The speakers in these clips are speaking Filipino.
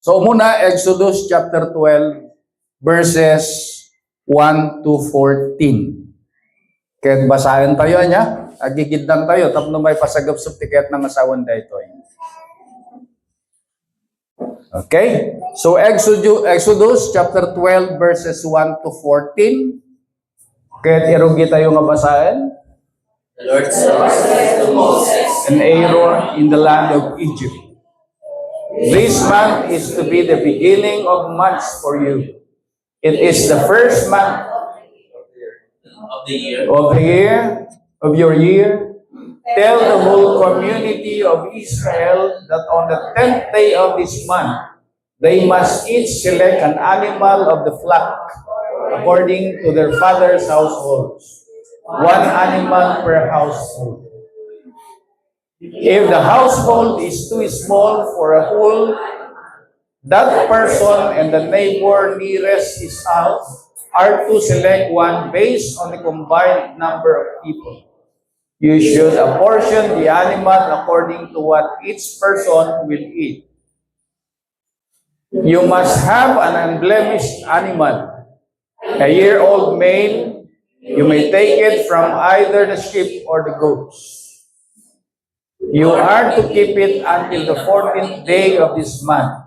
So muna, Exodus chapter 12, verses 1 to 14. Kaya basahin tayo niya, agigidnan tayo, tapno may pasagap sa tiket ng asawan dito. Okay? So Exodus chapter 12, verses 1 to 14. Kaya irugi tayo nga basahin. The Lord said to Moses And Aaron in the land of Egypt. This month is to be the beginning of months for you. It is the first month of the year. of your year. Tell the whole community of Israel that on the 10th day of this month, they must each select an animal of the flock according to their father's households. One animal per household. If the household is too small for a whole, that person and the neighbor nearest his house are to select one based on the combined number of people. You should apportion the animal according to what each person will eat. You must have an unblemished animal, a year-old male. You may take it from either the sheep or the goats. You are to keep it until the 14th day of this month.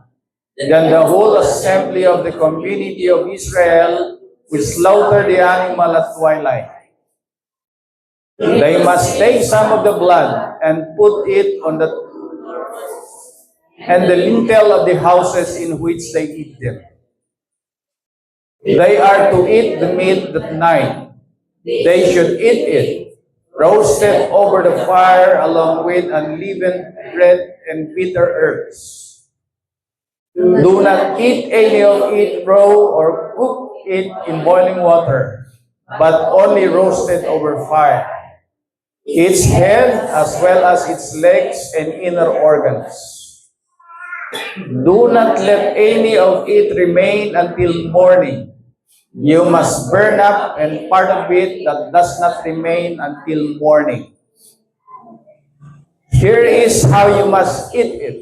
Then the whole assembly of the community of Israel will slaughter the animal at twilight. They must take some of the blood and put it on the lintel of the houses in which they eat them. They are to eat the meat that night. They should eat it, roasted over the fire along with unleavened bread and bitter herbs. Do not eat any of it raw or cook it in boiling water, but only roasted over fire. Its head as well as its legs and inner organs. Do not let any of it remain until morning. You must burn up and part of it that does not remain until morning. Here is how you must eat it.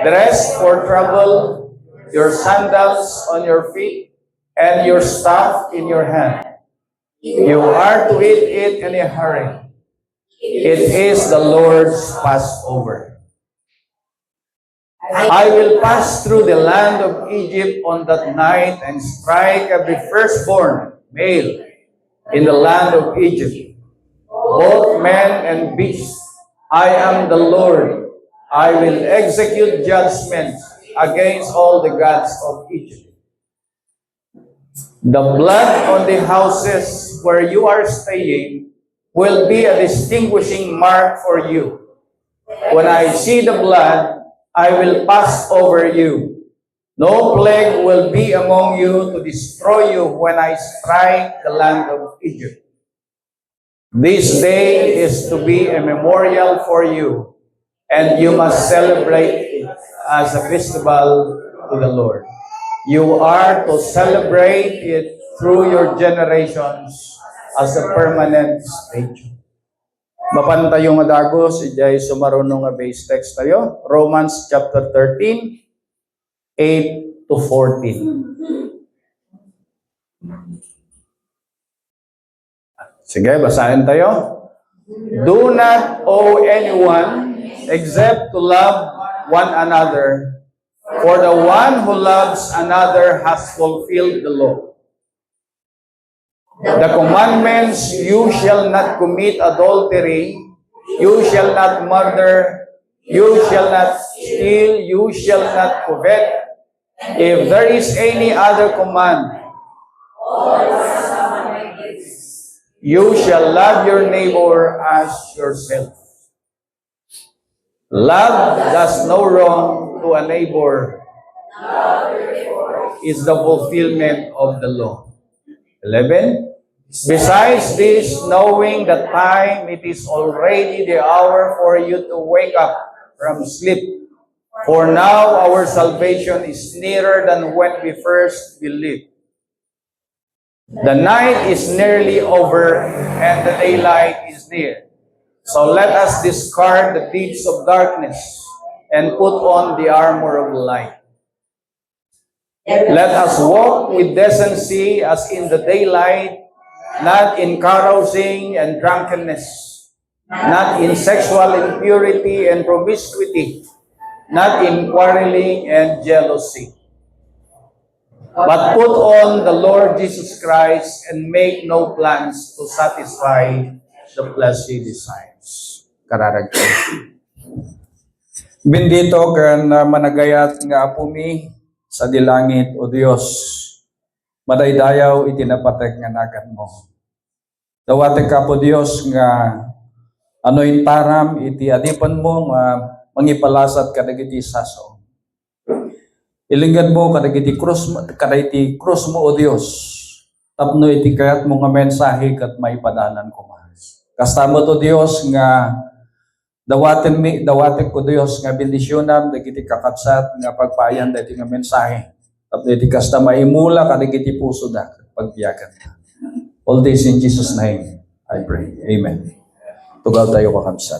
Dress for travel, your sandals on your feet, and your staff in your hand. You are to eat it in a hurry. It is the Lord's Passover. I will pass through the land of Egypt on that night and strike every firstborn male in the land of Egypt, both men and beasts. I am the Lord. I will execute judgments against all the gods of Egypt. The blood on the houses where you are staying will be a distinguishing mark for you. When I see the blood, I will pass over you. No plague will be among you to destroy you when I strike the land of Egypt. This day is to be a memorial for you, and you must celebrate it as a festival to the Lord. You are to celebrate it through your generations as a permanent statute. Mapan tayo nga dagos, ijay sumarunong nga base text tayo. Romans chapter 13, 8 to 14. Sige, basahin tayo. Do not owe anyone except to love one another, for the one who loves another has fulfilled the law. The commandments, you shall not commit adultery, you shall not murder, you shall not steal, you shall not covet. If there is any other command, you shall love your neighbor as yourself. Love does no wrong to a neighbor. Is the fulfillment of the law. 11. Besides this, knowing the time, it is already the hour for you to wake up from sleep. For now our salvation is nearer than when we first believed. The night is nearly over and the daylight is near. So let us discard the deeds of darkness and put on the armor of light. Let us walk with decency as in the daylight, not in carousing and drunkenness, not in sexual impurity and promiscuity, not in quarreling and jealousy. But put on the Lord Jesus Christ and make no plans to satisfy the fleshly desires. Kararagyan. Bendito kan managayat nga apumi sa dilangit o Dios. Madaydayaw itinapatek nga nagan mo. Dawatek ka po Dios nga ano'y taram iti adipan mo mangipalasat kadagiti saso. Ilinggan mo kadagiti krus mo o Dios. Tapno iti kayat mo nga mensahe kat maipadalan ko mas. Kastamo to Dios nga dawaten ko Dios nga bendisyonam dagiti kakabsat nga pagpayan dagiti nga mensahe. Tapno iti kasta maimula kadagiti puso da pagbiyagan. All this in Jesus' name I pray. Amen. Tugaw tayo kakabsat.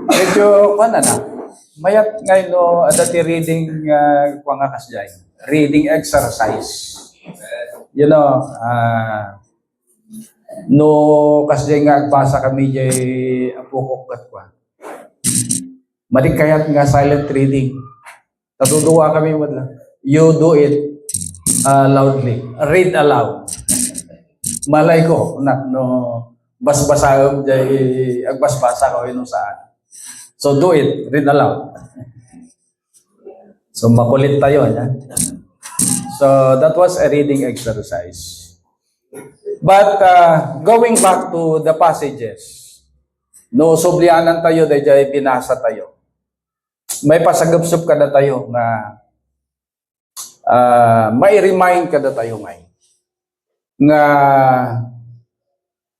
Medyo na. Mayat ngayon no, adati reading kwa nga kasjay. Reading exercise. You know, no kasjay nga agbasa kami jay apukok kat kwa. Malikayat nga silent reading. Tatuduwa kami wala. You do it loudly. Read aloud. Malay ko, no, basbasa jay agbasbasa ko yun saan. So do it, read aloud. So makulit tayo, ya. So that was a reading exercise. But going back to the passages, no sublianan tayo dahil binasa tayo. May pasagupsup kada tayo nga may remind kada tayo ngay nga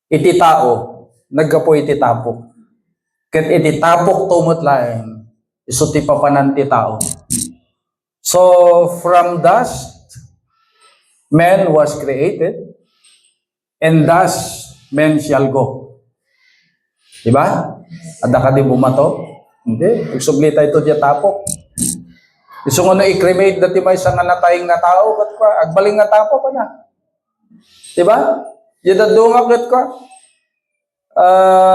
iti tao naggapo iti tapok. Ket iti tapok tumot laeng, iso ti papanan ti tao. So, from dust, man was created, and thus man shall go. Diba? Ada ka di bumato? Hindi. Igsubli tayo ito di tapok. Iso nga na i-cremate dati may isang nataying na tao, kat ka, agbaling na tapo pa na. Diba? Di dadungak kat ka.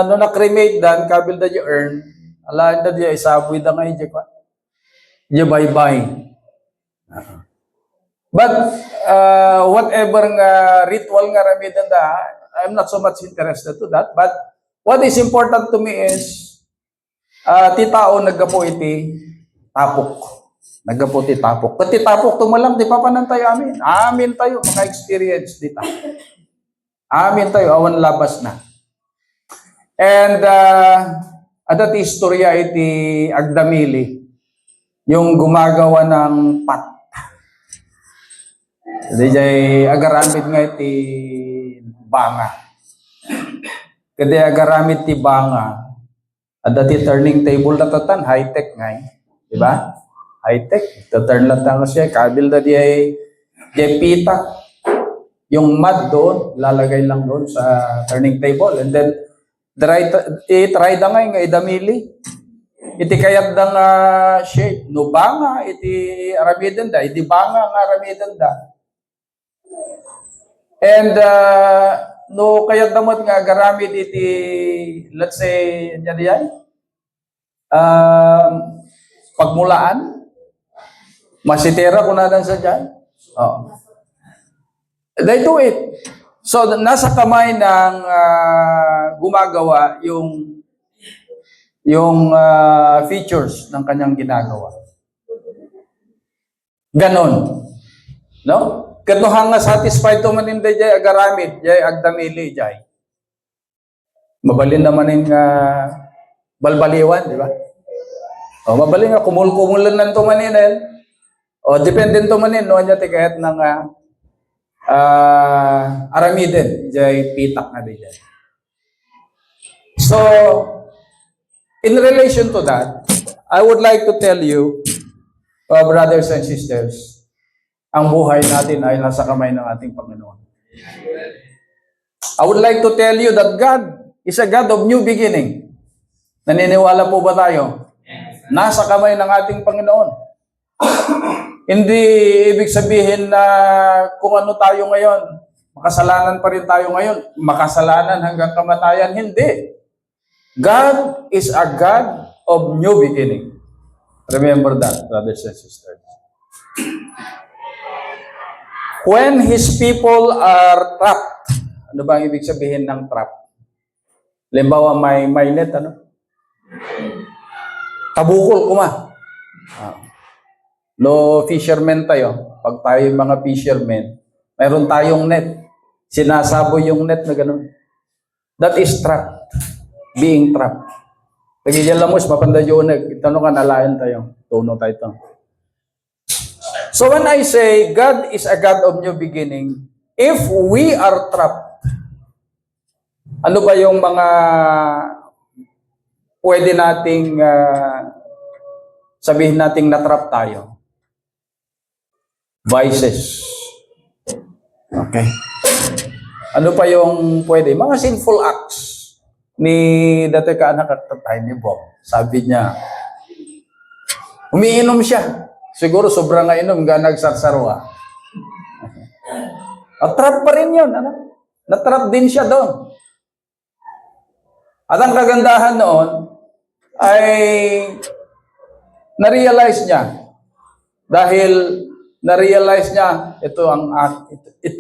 No na-cremate dan, kabil da di earn, alaan da di isaboy da ngayon di kwa. Di bye-bye. But, whatever nga ritual nga ramidan da, I'm not so much interested to that. But, what is important to me is, ti tao naggapo iti tapok. Naggapo ti tapok. Pati tapok tumalang, di pa panantay amin. Amin tayo, mga experience dita. Amin tayo, awan labas na. And adat istorya iti Agdamili, yung gumagawa ng pat. Jadi agaramid nga iti banga. Kasi agaramid ti banga, adat ti turning table na tatan, high-tech nga. Diba? High-tech. Turn lang tango siya, kabil na di ay pita. Yung mud doon, lalagay lang doon sa turning table. And then, try da nga idamili. Iti kayat da nga shape. No banga, iti aramidan da. Iti banga nga aramidan da. And no kayat damot nga garamid iti, let's say, yan, pagmulaan. Masitera kung nadan sa dyan. Oh. They do it. So, nasa kamay ng gumagawa yung features ng kanyang ginagawa. Ganon. No? Katuhang nga satisfied to manin da jay agaramid, jay agdamili, jay. Mabalin naman yung balbaliwan, di ba? O, mabalin nga, kumul-kumulan ng tumaninin. O, depende tumanin, no? Anya tikayat ng aramiden, jay pitak na di jay. So, in relation to that, I would like to tell you, brothers and sisters, ang buhay natin ay nasa kamay ng ating Panginoon. I would like to tell you that God is a God of new beginning. Naniniwala po ba tayo? Nasa kamay ng ating Panginoon. Hindi ibig sabihin na kung ano tayo ngayon, makasalanan pa rin tayo ngayon, makasalanan hanggang kamatayan. Hindi. God is a God of new beginning. Remember that, brothers and sisters. When His people are trapped, ano ba ang ibig sabihin ng trap? Limbawa, may net, ano? Tabukol kuma. No fishermen tayo. Pag tayo mga fishermen, mayroon tayong net. Sinasabo yung net na gano'n. That is trap. Being trapped. Pagigyan lang mo, mapanda yun, itanong ka, nalayan tayo. Tuno tayo ito. So when I say God is a God of new beginning, if we are trapped, ano ba yung mga pwede nating sabihin nating na-trap tayo? Vices. Okay. Ano pa yung pwede? Mga sinful acts ni dati ka anak tatay ni Bob. Sabi niya, umiinom siya. Siguro sobrang inom, ga nagsarsarwa. At-trap pa rin yun. Ano? Na-trap din siya doon. At ang kagandahan noon ay na-realize niya. Dahil na-realize niya,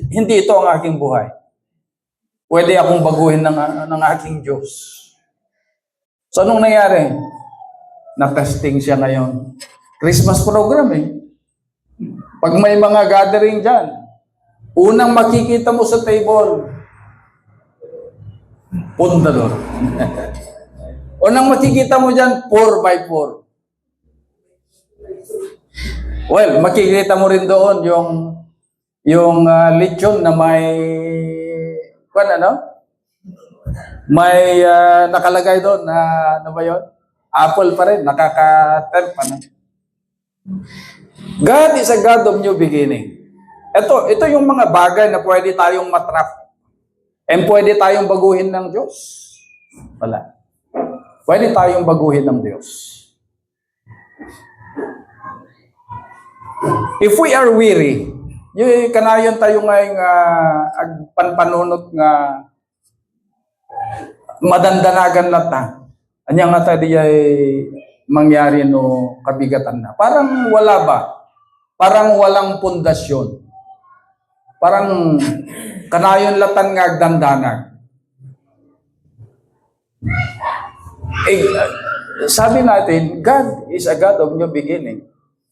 hindi ito ang aking buhay. Pwede akong baguhin ng aking Diyos. So anong nangyari? Na-testing siya ngayon. Christmas program eh. Pag may mga gathering dyan, unang makikita mo sa table, pundador. Unang makikita mo dyan, 4x4. Well, makikita mo rin doon yung lechon na may nakalagay doon na ano ba yun? Apple pa rin, nakaka-tempt. Ano? God is a God of new beginning. Ito yung mga bagay na pwede tayong matrap. And pwede tayong baguhin ng Diyos. Wala. Pwede tayong baguhin ng Diyos. If we are weary, yung kanayon tayo ngayong panpanunot nga madandanagan na ta. Anya nga tayo ay mangyari no kabigatan na. Parang wala ba? Parang walang pundasyon. Parang kanayon latan nga agdandanag. Sabi natin, God is a God of new beginning.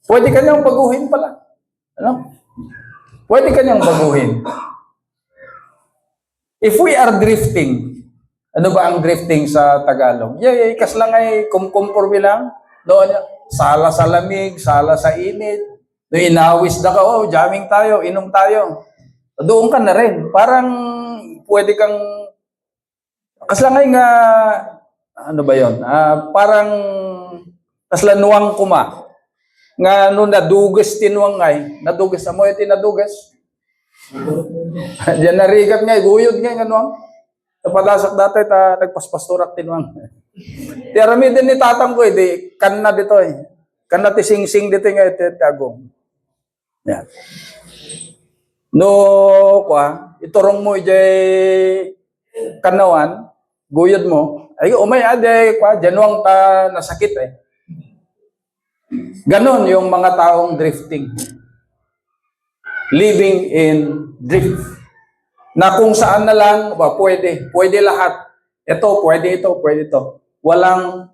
Pwede kanyang baguhin pala. Ano? Pwede kanyang baguhin. If we are drifting, ano ba ang drifting sa Tagalog? Kas lang ay kumkumpormi lang. Doon, sala sa lamig, sala sa init. Doon inawis na ka, jamming tayo, inom tayo. Doon ka na rin. Parang pwede kang, kas lang ay nga, ano ba yun? Parang, kasla nuwang kuma. Nga no nadugas tinuwang ngay, nadugas na mo iti nadugas. Diyan narigat ngay, guyod ngay nga nuwang. Napadasak dati ta nagpaspastorak tinuwang. Ti arami din ni tatang ko di kan na dito eh. Kan na ti sing-sing dito nga iti tagong. Yan. No iturong mo ijay kanawan, guyod mo. Ay umay ade januang ta nasakit eh. Ganon yung mga taong drifting. Living in drift. Na kung saan na lang, pwede. Pwede lahat. Ito, pwede ito, pwede ito. Walang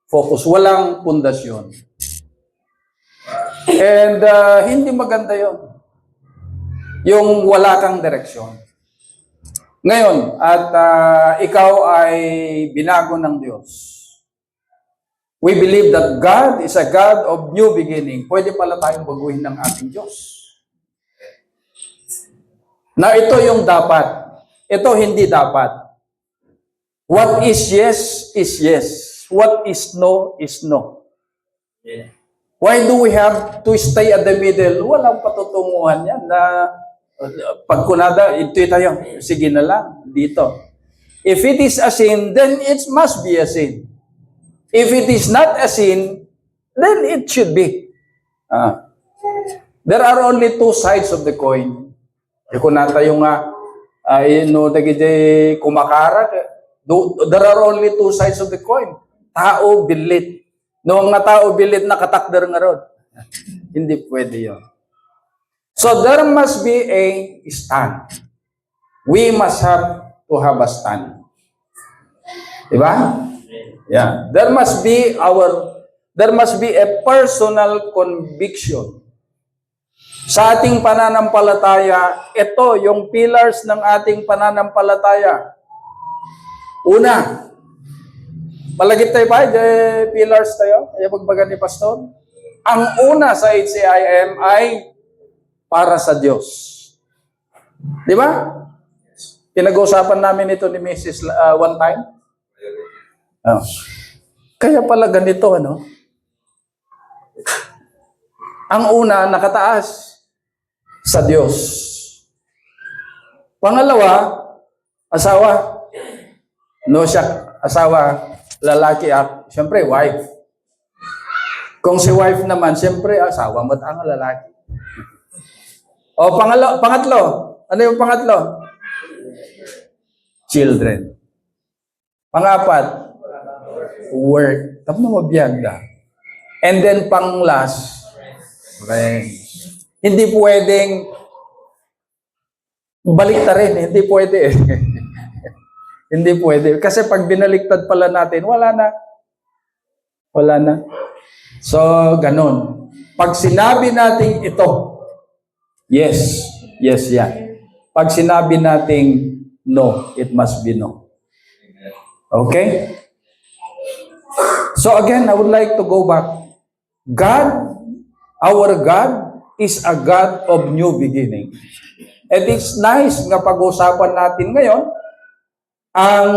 focus, walang pundasyon. And hindi maganda yon. Yung wala kang direksyon. Ngayon, at ikaw ay binago ng Diyos. We believe that God is a God of new beginning. Pwede pala tayong baguhin ng ating Diyos. Na ito yung dapat. Ito hindi dapat. What is yes is yes. What is no is no. Why do we have to stay at the middle? Walang patutunguhan yan na pagkunada, ito tayo. Sige na lang, dito. If it is a sin, then it must be a sin. If it is not a sin, then it should be. Ah. There are only two sides of the coin. Kung nata yung dagiti kumakara, there are only two sides of the coin. Tao, bilit. No nga tao, bilit na katakder nga rod. Hindi pwede yun. So there must be a stand. We must have to have a stand. Diba? Yeah. There must be a personal conviction. Sa ating pananampalataya, ito yung pillars ng ating pananampalataya. Una, malagit tayo ba? Pillars tayo? Kaya pagbaga ni Pastor? Ang una sa HCIM ay para sa Diyos. Di ba? Pinag-uusapan namin ito ni Mrs. One time. Oh. Kaya pala ganito, ano? Ang una, nakataas sa Diyos. Pangalawa, asawa. No siya, asawa, lalaki at, siyempre, wife. Kung si wife naman, siyempre, asawa mo ang lalaki. O, pangatlo. Ano yung pangatlo? Children. Pangapat, work. Tapos na mabiyagda. And then, pang-last, friends. Hindi pwedeng baliktarin. Hindi pwede. Hindi pwede. Kasi pag binaliktad pala natin, wala na. Wala na. So, ganun. Pag sinabi natin ito, yes, yan. Pag sinabi natin no, it must be no. Okay? So again, I would like to go back. God, our God, is a God of new beginning. And it's nice nga pag-usapan natin ngayon ang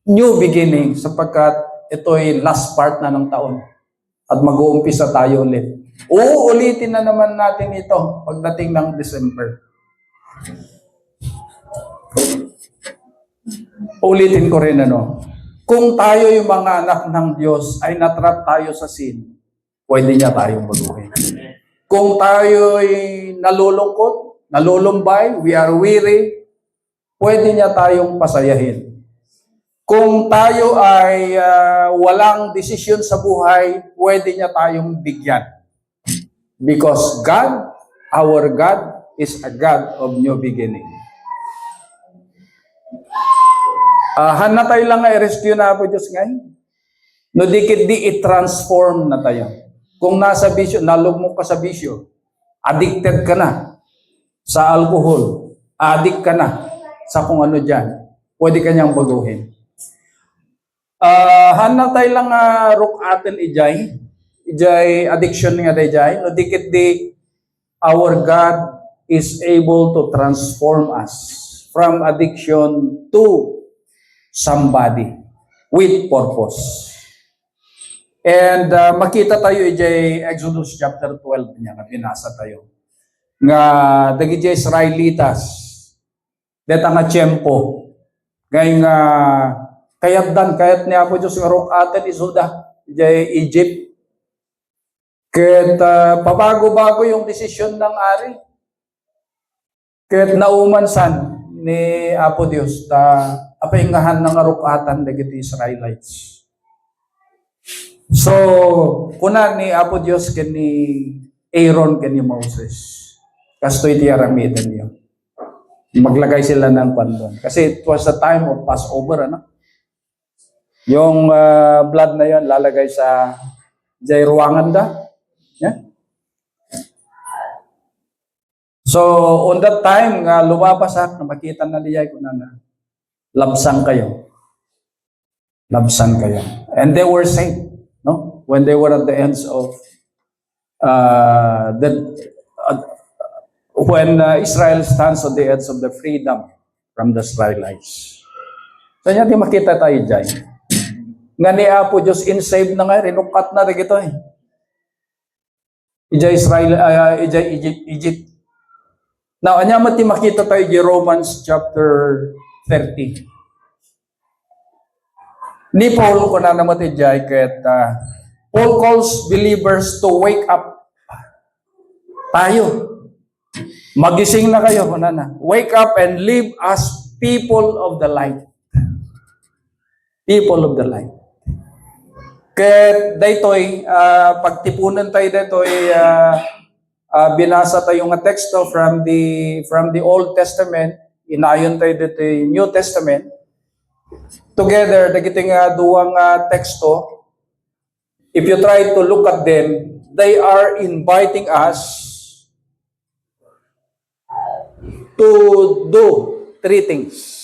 new beginning sapagkat ito ay last part na ng taon. At mag-uumpisa tayo ulit. Uulitin na naman natin ito pagdating ng December. Ulitin ko rin kung tayo yung mga anak ng Diyos ay natrap tayo sa sin, pwede niya tayong baguhin. Kung tayo'y nalulungkot, nalulumbay, we are weary, pwede niya tayong pasayahin. Kung tayo ay walang desisyon sa buhay, pwede niya tayong bigyan. Because God, our God, is a God of new beginning. Han na tayo lang nga i-rescue na po Diyos ngayon. No dikit di i-transform na tayo. Kung nasa bisyo, nalugmok ka sa bisyo, addicted ka na sa alcohol, addict ka na sa kung ano dyan, pwede ka niyang baguhin. Han na tayo lang ruk atin ijay addiction nga ijay, no dikit di our God is able to transform us from addiction to somebody with purpose. And makita tayo ijay Exodus chapter 12 niya nga binasa tayo. Nga dagiti Israelitas deta nga tiyempo ngay nga kayat ni Apo Diyos nga rok aten isuda ijay Egypt. Ket pabago-bago yung desisyon ng ari. Ket naumansan ni Apo Diyos ta apaingahan ng arukatan dagiti Israelites. So, kuna ni Apo Diyos ken ni Aaron ken ni Moses. Kastoy ti aramitan niyo. Maglagay sila ng pandon. Kasi it was the time of Passover, Yung blood na yon lalagay sa jay ruangan da. Yeah? So, on that time, lumabas makita na niya kung labsang kayo. Labsang kayo. And they were saved, no? When they were at the ends of when Israel stands on the edge of the freedom from the Israelites. So, yan di makita tayo dyan. Nga ni Apo Diyos in save na nga, rinukat na rin ito Ija Egypt. Now, anya mati makita tayo di Romans chapter 30. Ni Paul ko na namatay dyan, Paul calls believers to wake up Tayo. Magising na kayo, kunana. Wake up and live as people of the light. People of the light. Kaya daytoy, pagtipunan tayo daytoy, binasa tayo nga teksto from the Old Testament, inayon tayo dito yung New Testament. Together, dagiting duwang teksto, if you try to look at them, they are inviting us to do three things.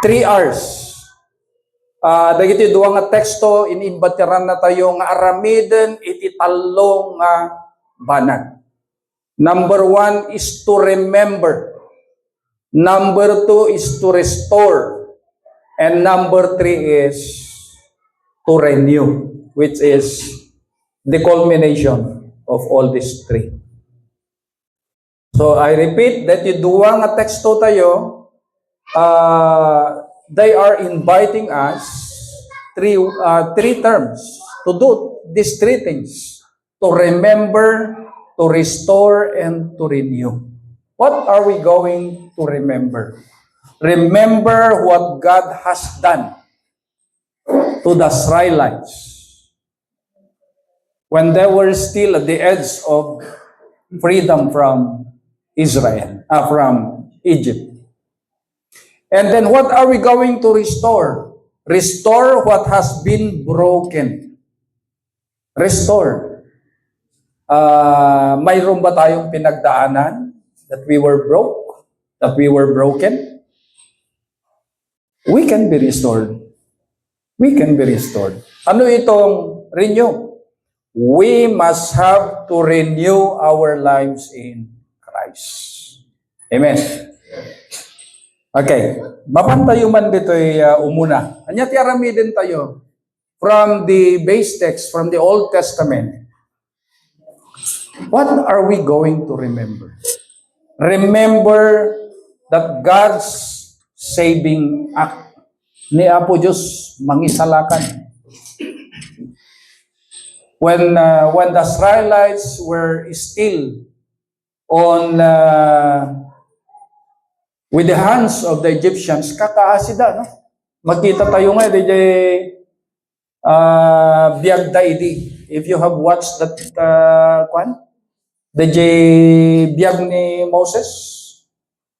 3 R's. Dagiti duwa nga teksto, inimbatiran na tayo nga aramiden iti talo nga banag. Number 1 is to remember. Number 2 is to restore. And number 3 is to renew, which is the culmination of all these 3. So I repeat that yung duwa nga teksto tayo, they are inviting us three terms to do these 3 things: to remember, to restore, and to renew. What are we going to remember? Remember what God has done to the Israelites when they were still at the edge of freedom from Israel, from Egypt. And then what are we going to restore? Restore what has been broken. Restore. Mayroon ba tayong pinagdaanan that we were broke? That we were broken? We can be restored. We can be restored. Ano itong renew? We must have to renew our lives in Christ. Amen. Okay. Mapan tayo man dito'y umuna. Anya ti arami din tayo from the base text, from the Old Testament. What are we going to remember? Remember that God's saving act ni Apo Diyos mangisalakan. When the Israelites were still on with the hands of the Egyptians, kakaasida, no? Makita tayo nga, biyag daidi. If you have watched that, biyag ni Moses,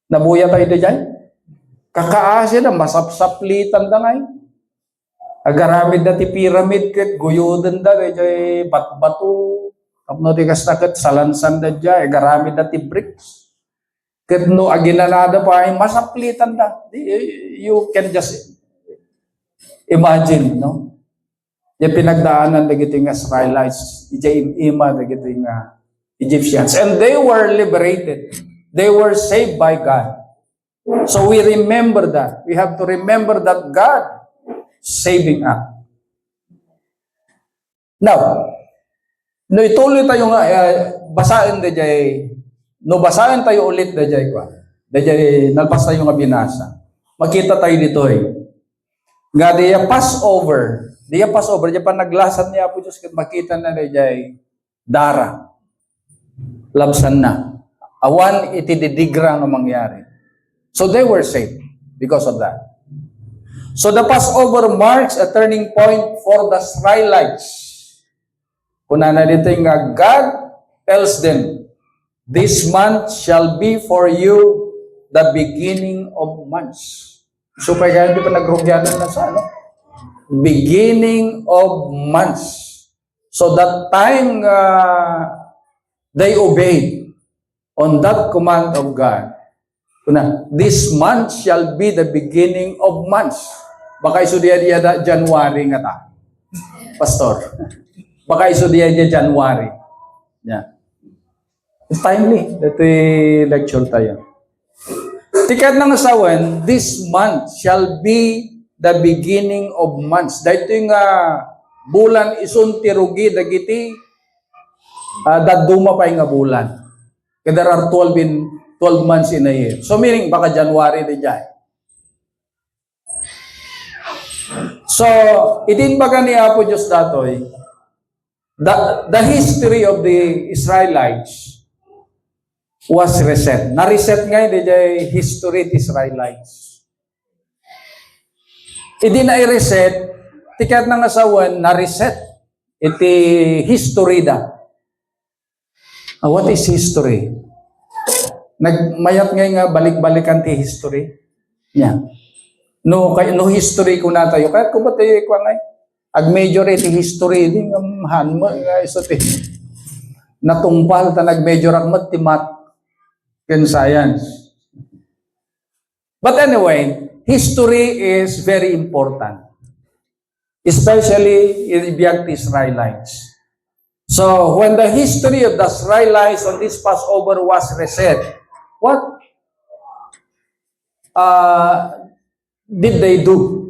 nabuya tayo dyan, kakaasida, masapsaplitan da ngay. Agaramid na ti pyramid ket guyudan da, bat-bato, kapno ti kasnaket, salansan da dyan, agaramid na ti bricks. Ket no aginanada pa ay masaplitan da. You can just imagine, no? Yung pinagdaanan dagiti nga Israelites, ima dagiti nga Egyptians, and they were liberated. They were saved by God. So we remember that. We have to remember that God saving us. Now, no ituloy tayo nga basahin da jay. No, basahin tayo ulit da jay kwa. Da jay nalpas tayo nga binasa. Makita tayo dito eh. Nga diya Passover. Diya Passover. Diya pa naglasan niya po Diyos. Makita na da jay dara. Labsan na. Awan itididigra nga mangyari. So they were saved because of that. So the Passover marks a turning point for the Israelites. Kuna na dito nga God tells them, this month shall be for you the beginning of months. So kaya di pa nagrugyanan na sa ano? Beginning of months. So that time they obeyed on that command of God. Kuna, this month shall be the beginning of months. Baka iso diya da January nga ta. Pastor. Baka iso diya January. Yeah. It's timely. Dito'y lecture tayo. Tikat ng asawan, this month shall be the beginning of months. Dito'y nga bulan isun tirugi dagiti daduma pa nga bulan. There are 12 months in a year. So meaning baka January di dyan. So, itin baga ni Apo Diyos datoy, The history of the Israelites was reset. Na-reset nga hindi jay history of Israelites. Hindi na i-reset, tikat ng asawan, na-reset. Iti history da. What is history? Nagmayat nga balik-balikan ti history. Yeah. No history ko na tayo. Kahit ko ba tayo ko ngay? Ag major iti history di nga hanmo nga iso ti natungpal ta nag-major akmat ti math and science. But anyway, history is very important. Especially in the Israelites. So, when the history of the Israelites on this Passover was reset, what did they do?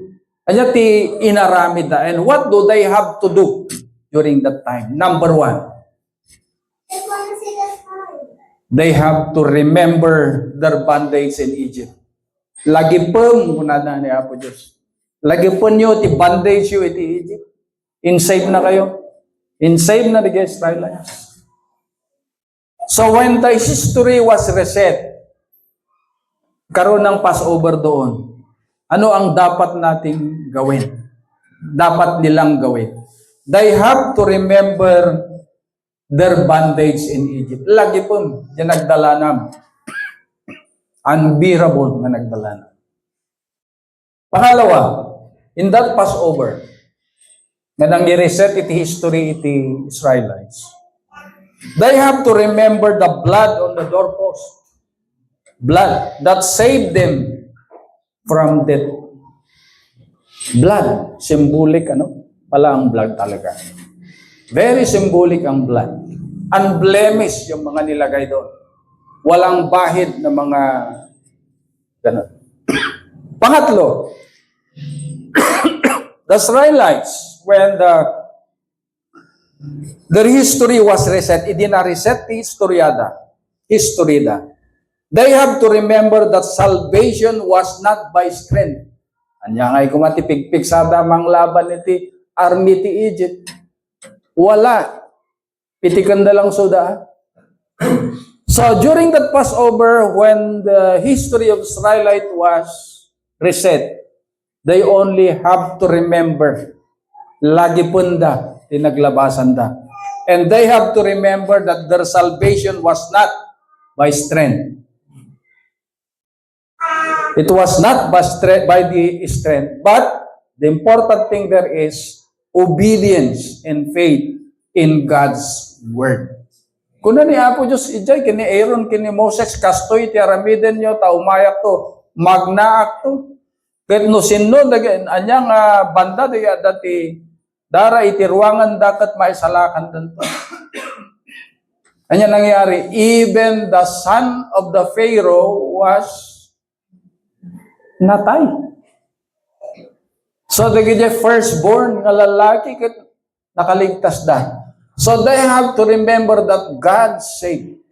Anya ti inaramid na. And what do they have to do during that time? Number one, they have to remember their bondage in Egypt. Lagi pong kunada ni Apo Diyos. Lagi po nyo ti bondage yu iti Egypt. Insave na kayo. Insave na the Israelites. So when the history was reset, karon ng Passover doon, ano ang dapat nating gawin? Dapat nilang gawin. They have to remember their bondage in Egypt. Lagi po, yan nagdala nam. Unbearable na nagdala nam. Pangalawa, in that Passover, na nang i-reset iti history iti Israelites, they have to remember the blood on the doorpost. Blood that saved them from death. Blood, symbolic pala ang blood talaga. Very symbolic ang blood. Unblemished yung mga nilagay doon. Walang bahid na mga ganun. Pangatlo, the Israelites, when their history was reset, idina-reset ti historiada. They have to remember that salvation was not by strength. Anya ngay kumatipigpig sa damang laban iti army ti Egypt. Wala. Pitikan na lang soda. So during that Passover, when the history of Israelite was reset, they only have to remember, lagi punda, tinaglabasan da. And they have to remember that their salvation was not by strength. It was not by the strength, but the important thing there is obedience and faith in God's Word. Kuna ni Apo Diyos, ijay, kini Aaron, kini Moses, kastoy, ti aramiden nyo, taumayak to, magnaak to. Kahit no sinno, anyang banda, dati, dara iti ruangan dakat maisalakan dito. Anya nangyari, even the son of the Pharaoh was natay. So, the firstborn nga lalaki, nakaligtas da. So, they have to remember that God saved.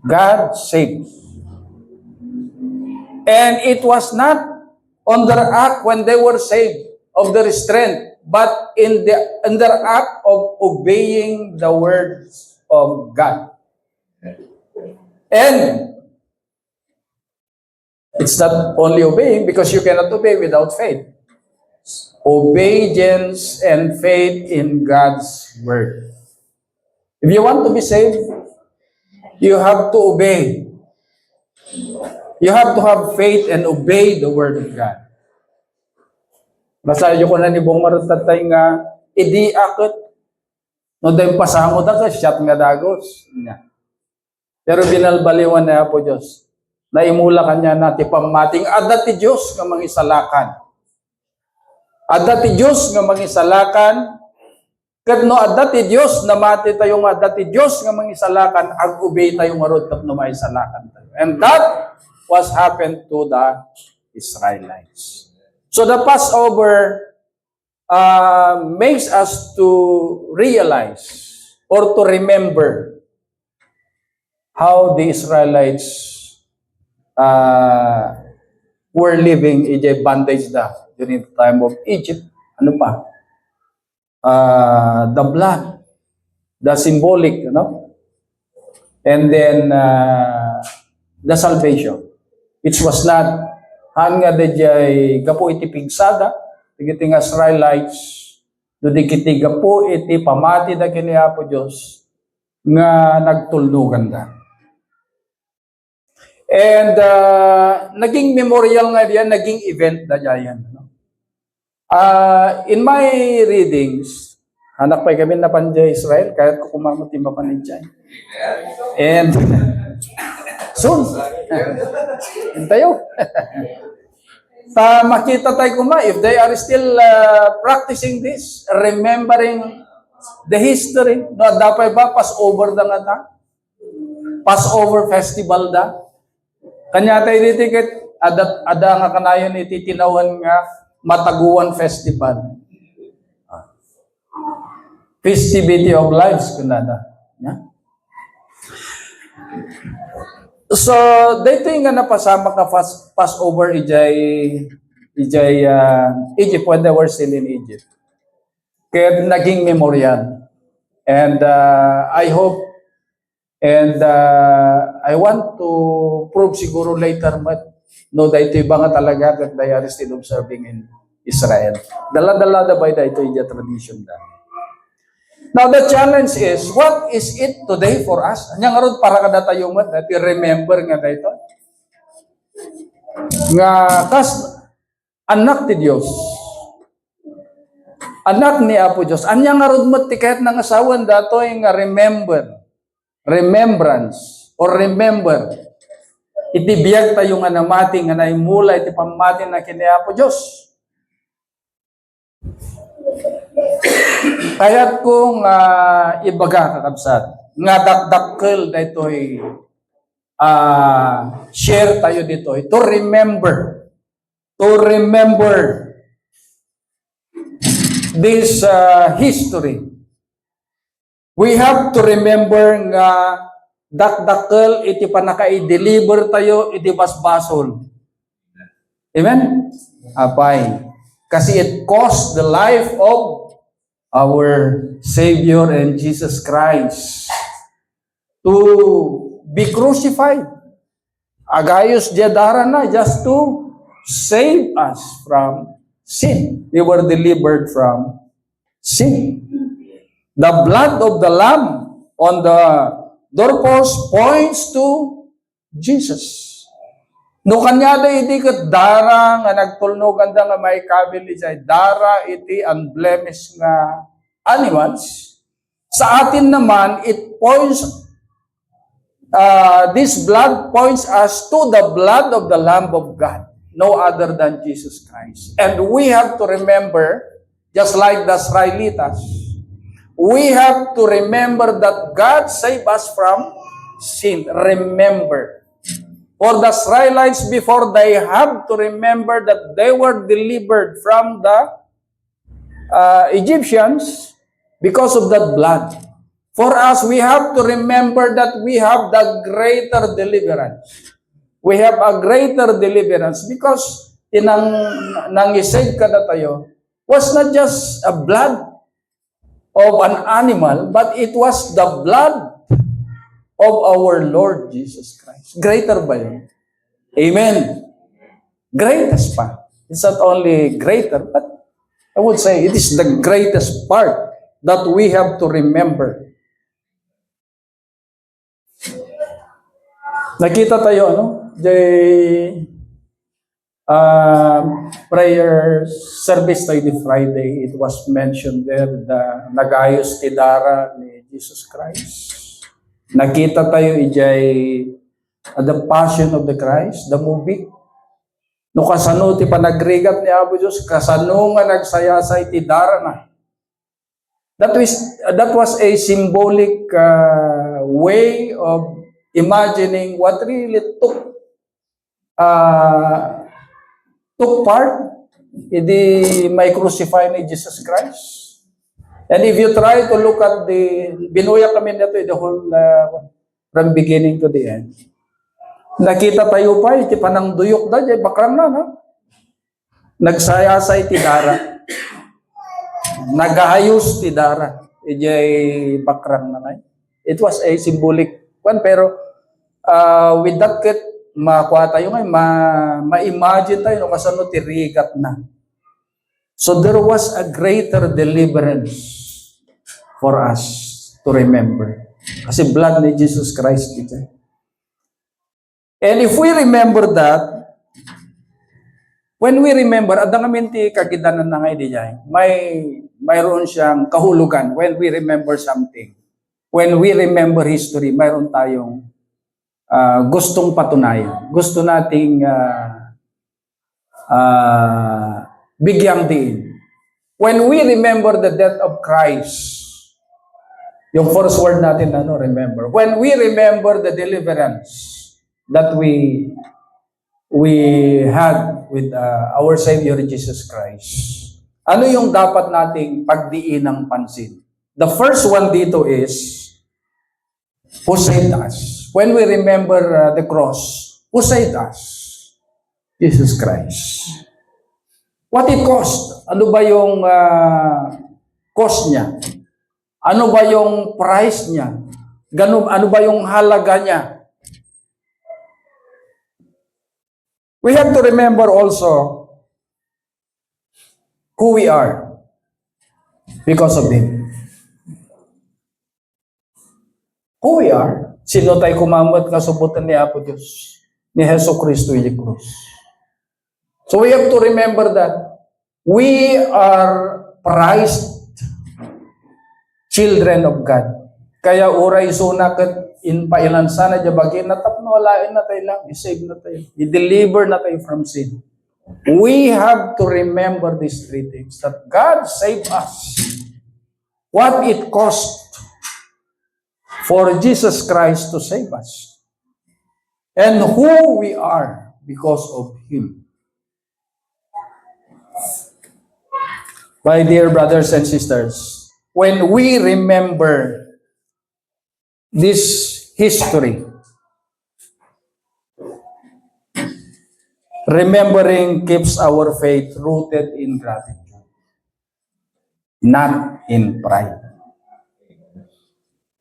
God saved. And it was not on their act when they were saved of their strength, but in their act of obeying the words of God. And it's not only obeying, because you cannot obey without faith. Obedience and faith in God's Word. If you want to be saved, you have to obey. You have to have faith and obey the Word of God. Basayo ko na ni Bong Marutatay nga, idi akit, no dahil pasango da ka, siyat nga dagos. Pero binalbaliwan na po Diyos, na imula kanya nati pamating, adat ti Diyos nga mangisalakan. Adat ti Diyos nga mangisalakan, kat no adat ti Diyos na mati tayo nga adat ti Diyos nga mangisalakan, ag-obey tayo marod tap no maisalakan tayo. And that was happened to the Israelites. So the Passover makes us to realize or to remember how the Israelites were living in a bondage during the time of Egypt. Ano pa? The blood. the symbolic, and then the salvation, which was not han nga dayjay gapo iti pigsada, iti nga Israelites, do di kiti gapo iti pamati da kini Apo Dios nga nagtulnugan da. And naging memorial nga diyan, naging event da diyan. In my readings, anak pa kami na panja Israel, kahit ko kumamot yung mapanindiyan. And soon, hintayo. Makita tayo if they are still practicing this, remembering the history, no, dapat ba Passover da nga ta? Passover festival da? Kanya tayo dito ada nga kanayon iti tinawan nga Mataguan Festival. Festivity of Lives kunada. Yeah? So, dito yung nga napasama ka Passover Egypt when they were still in Egypt. Kaya naging memorial. And I hope and I want to prove siguro later no, dahito iba nga talaga that they are still observing in Israel. Dala-dala da ba dahito yung tradition da. Now, the challenge is, what is it today for us? Anyang arod para kada tayo dati remember nga dahito. Nga, anak ti Diyos. Anak ni Apo Diyos. Anyang arod kahit ng asawan dato yung remembrance, or remember. Iti biyag tayo nga namati, nga naimula, iti pamati na kini Apo Diyos. Kaya't kung ibaga kakabsat, nga dakdakkel na ito'y share tayo dito, to remember this history. We have to remember nga dakdakkel iti panaka-i-deliver tayo iti basbasol. Amen? Apay. Kasi it cost the life of our Savior and Jesus Christ to be crucified. Agayos diadara na just to save us from sin. We were delivered from sin. The blood of the Lamb on the doorpost points to Jesus. No kanya da iti ket dara nga nagtulnogan da nga may kabili say dara iti unblemished nga animals. Sa atin naman it points this blood points us to the blood of the Lamb of God, no other than Jesus Christ. And we have to remember, just like the Israelites, we have to remember that God saved us from sin. Remember. For the Israelites before, they have to remember that they were delivered from the Egyptians because of that blood. For us, we have to remember that we have the greater deliverance. We have a greater deliverance because nang-isave ka na tayo was not just a blood of an animal, but it was the blood of our Lord Jesus Christ. Greater ba yun? Amen. Greatest pa. It's not only greater, but I would say it is the greatest part that we have to remember. Nakita tayo, prayer service tayo the Friday, it was mentioned there, the nagayos ti dara ni Jesus Christ. Nakita tayo the Passion of the Christ, the movie. No kasano ti panagrigat ni Apo Diyos, kasano nga nagsayasay ti dara na. That was a symbolic way of imagining what really took part in the may crucify ni Jesus Christ. And if you try to look at binuya kami nito the whole from beginning to the end. Nakita tayo pa, iti panang duyok da, bakram na, no? Nagsayasay ti dara. Nagahayos ti dara. ijay background na ngay. It was a symbolic one, pero with that kit, makuha tayo ngay, ma-imagine tayo, no, kasano tirigat na. So there was a greater deliverance for us to remember. Kasi blood ni Jesus Christ ito. And if we remember that, when we remember, adang amin ti kagidanan na ngay di jay, mayroon siyang kahulugan when we remember something. When we remember history, mayroon tayong gustong patunayan. Gusto nating bigyang diin. When we remember the death of Christ, yung first word natin, remember. When we remember the deliverance that we had with our Savior Jesus Christ, ano yung dapat nating pagdiin ng pansin? The first one dito is, who saved us? When we remember the cross, who saved us? Jesus Christ. What it cost? Ano ba yung cost niya? Ano ba yung price niya? Ano ba yung halaga niya? We have to remember also who we are because of Him. Who we are? Sino tayo kumamot kasubutan ni Apo Diyos, ni Hesus Kristo yung krus. So we have to remember that we are prized children of God. Kaya uray sunakat in pailan sana jabagin na tapno walain na tayo lang, i-save na tayo, i-deliver na tayo from sin. We have to remember these three things, that God saved us. What it cost for Jesus Christ to save us. And who we are because of Him. My dear brothers and sisters, when we remember this history, remembering keeps our faith rooted in gratitude, not in pride.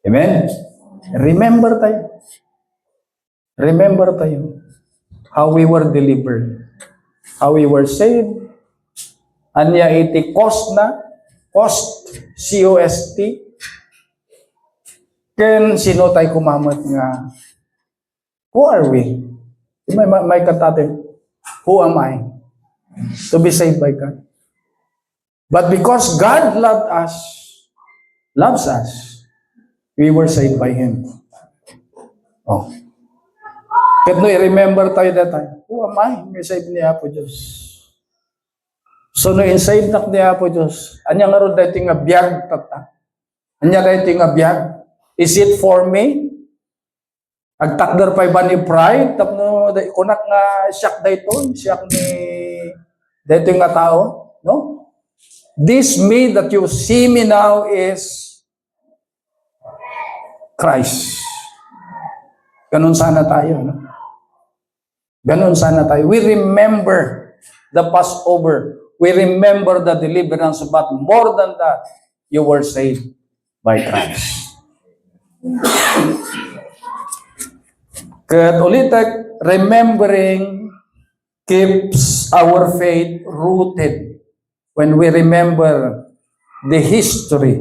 Amen? Remember tayo. Remember tayo how we were delivered, how we were saved. Anya iti cost na, cost, C-O-S-T. Ken sino tayo kumamot nga, who are we? May katatin, who am I? To be saved by God. But because God loves us, we were saved by Him. Oh. Ket no, remember tayo that time, who am I? May saved niya po Diyos. So no, inside nak niya po Diyos, anya nga ron dahil nga biyag tata. Anya dahil nga biyag. Is it for me? Agtakder pa ba ni pride? Tapno, kunak nga siyak dahito, siyak ni dahito nga tao. No? This me that you see me now is Christ. Ganun sana tayo. No? Ganun sana tayo. We remember the Passover. We remember the deliverance, but more than that, you were saved by Christ. Kaya ulit, remembering keeps our faith rooted when we remember the history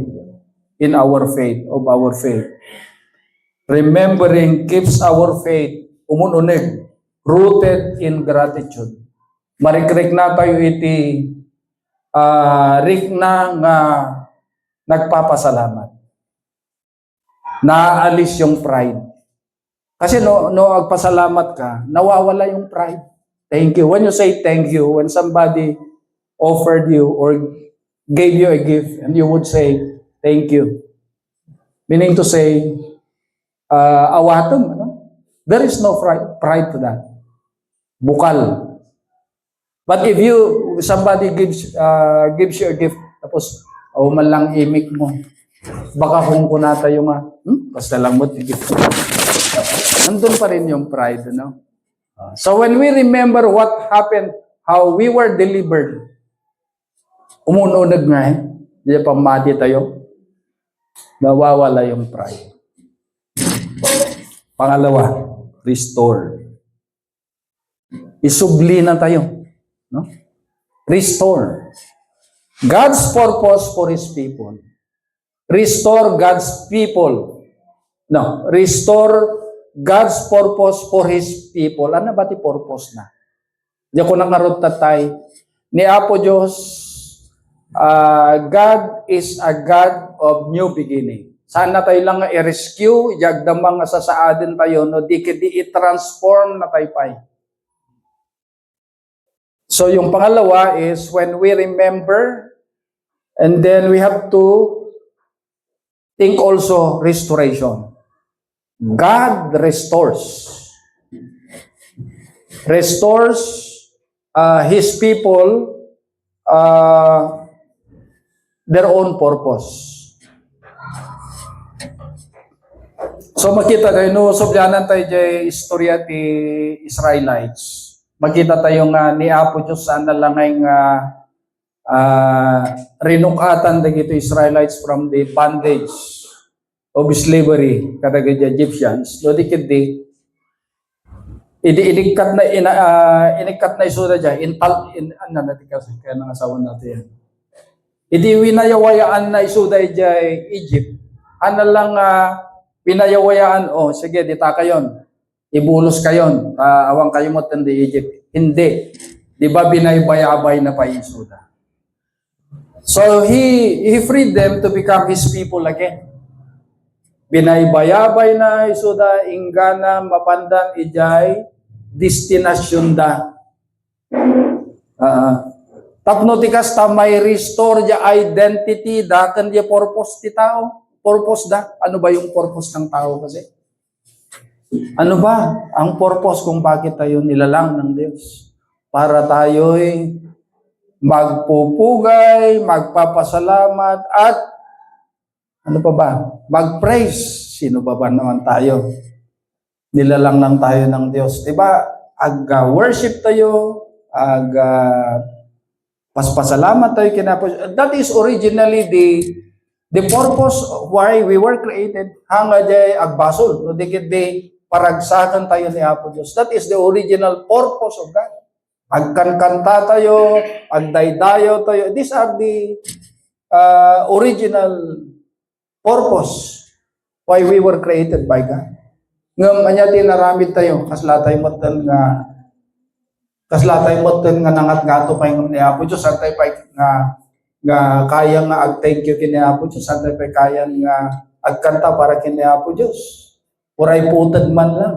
in our faith, of our faith. Remembering keeps our faith umununig, rooted in gratitude. Marikrik na tayo iti rik na nga nagpapasalamat. Naalis yung pride. Kasi no agpasalamat ka, nawawala yung pride. Thank you. When you say thank you, when somebody offered you or gave you a gift, and you would say, thank you. Meaning to say, awatom. Ano? There is no pride to that. Bukal. But if somebody gives you a gift, tapos, man lang imik mo, baka kung kunata yung basta lang mo, gift. Nandun pa rin yung pride, no? So when we remember what happened, how we were delivered, umununag nga di pa mati tayo. Nawawala yung pride. Pangalawa, restore. Isubli na tayo. No? Restore. God's purpose for His people. Restore God's people. No, restore God's purpose for His people. Ano ba ti purpose na? Diyan ko nakarot tatay. Ni Apo Diyos, God is a God of new beginning. Sana tayo lang nga i-rescue, yagdamang nga sasaadin tayo, no, di i-transform na tayo pa. So yung pangalawa is when we remember, and then we have to think also restoration. God restores. Restores His people their own purpose. So makita tayo, no, sobyanan tayo dyan istorya ti Israelites. Makita tayo nga ni Apo Diyos sana lang ay rinukatan dagito Israelites from the bondage of slavery kada the Egyptians. No, dikit di inikat na isuda dyan ano natin kasi kaya nang asawa natin yan. Idi winayawayaan na isuda dyan Egypt. Ano lang pinayawayaan, sige, dita kayon. Ibulos kayon. Awang kayo mo tanda Egypt. Hindi. Di ba binaybayabay na pa isuda? So, he freed them to become His people again. Binaybayabay na isuda, ingana, mapandan, ijay, destinasyon da. Tapno tikas ta may restore ja identity da, kan di purpose ti tao. Purpose da? Ano ba yung purpose ng tao kasi? Ano ba ang purpose kung bakit tayo nilalang ng Diyos? Para tayo'y magpupugay, magpapasalamat, at ano pa ba? Mag-praise. Sino ba naman tayo? Nilalang lang tayo ng Diyos. Diba? Worship tayo, paspasalamat tayo kinapos. That is originally the purpose of why we were created. Hanga jay agbasol. No, dikit di paragsakan tayo ni Apo Diyos. That is the original purpose of God. Agkankanta tayo, agdaydayo tayo. These are the original purpose why we were created by God. Ngam anya tinaramid tayo, kaslatay moten nga nangat gato pa yung ni Apo Diyos, santay pa nga kaya nga ag-thank you kini Apo Diyos, santay pa kaya nga agkanta para kini Apo Diyos. Uray putad man lang.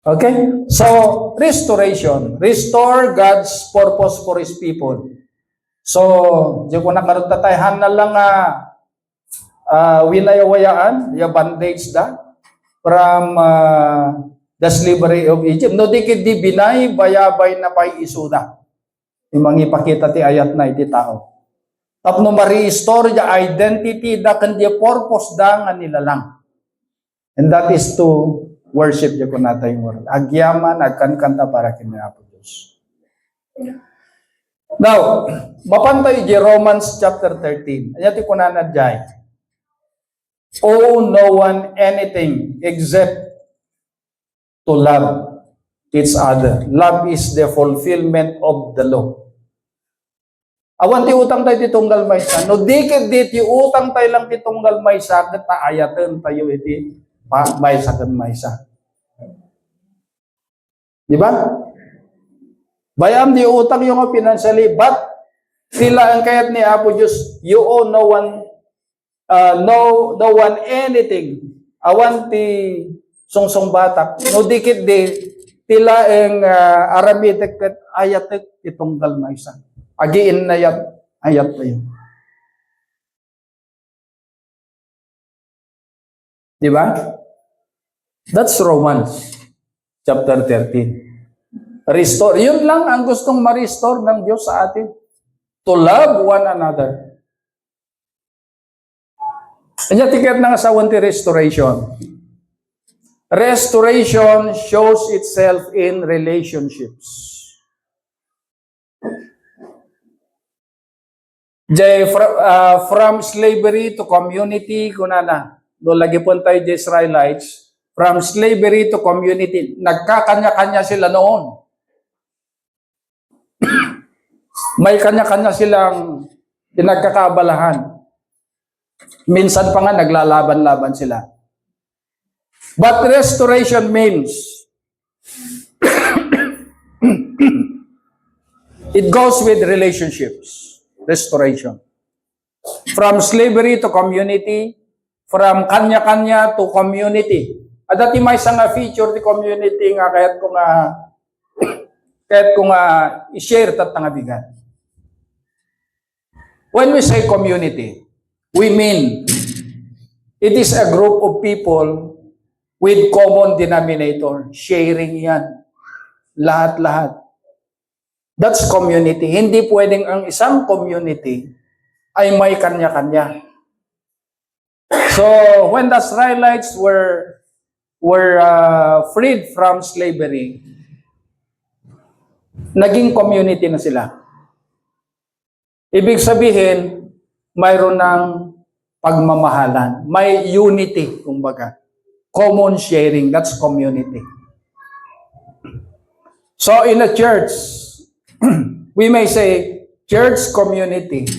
Okay? So, restoration. Restore God's purpose for His people. So, di ko nakarutatayan na lang winayawayaan, yung bandage da, from the slavery of Egypt. No, di binay, bayabay na pa'y isuda. Yung ipakita ti ayat na iti tao. Tapno ma-restore the identity da kandi purpose da nga nilalang. And that is to worship di ko natay mo. Agyaman, agkankanta para kinapo Diyos. Now, mapantay di Romans chapter 13. Ayati ko na nadjay. Owe no one anything except to love each other. Love is the fulfillment of the law. Awan ti utang tayo titunggal maysa. No dikit ti utang tayo lang titunggal maysa, ta ayatan tayo iti maysa kan maysa. Di ba? Bayam di utang yung financially, but sila ang kayat ni Apo Diyos, you owe no one anything. Awan ti sungsong batak. No dikit di tila ang aramitek ket ayatek itunggal maysa. Agiin na ayat tayo. Di ba? That's Romans chapter 13. Restore. Yun lang ang gustong ma-restore ng Diyos sa atin. To love one another. Kanya tiket ng asawan ti restoration. Restoration shows itself in relationships. From slavery to community, kunana, do lagi po tayo the Israelites, from slavery to community, nagkakanya-kanya sila noon. May kanya-kanya silang pinagkakabalahan. Minsan pa nga naglalaban-laban sila. But restoration means it goes with relationships. Restoration. From slavery to community, from kanya-kanya to community. At dati may isang feature di community nga kahit kung i-share tat nga bigat. When we say community, we mean it is a group of people with common denominator. Sharing yan. Lahat-lahat. That's community. Hindi pwedeng ang isang community ay may kanya-kanya. So, when the Israelites were freed from slavery, naging community na sila. Ibig sabihin, mayroon ng pagmamahalan. May unity, kumbaga. Common sharing, that's community. So, in a church, we may say, church community.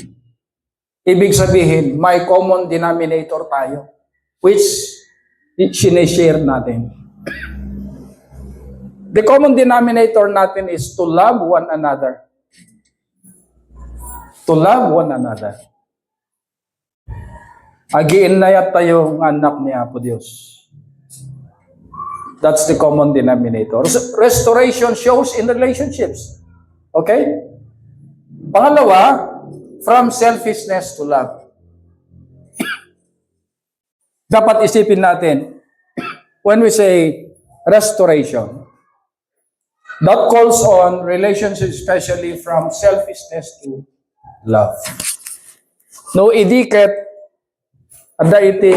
Ibig sabihin, may common denominator tayo, which sinishare natin. The common denominator natin is to love one another. To love one another. Agiin na yat tayo ng anak ni Apo Diyos. That's the common denominator. Restoration shows in relationships. Okay? Pangalawa, from selfishness to love. Dapat isipin natin, when we say restoration, that calls on relationships especially from selfishness to love. No idikit, ada iti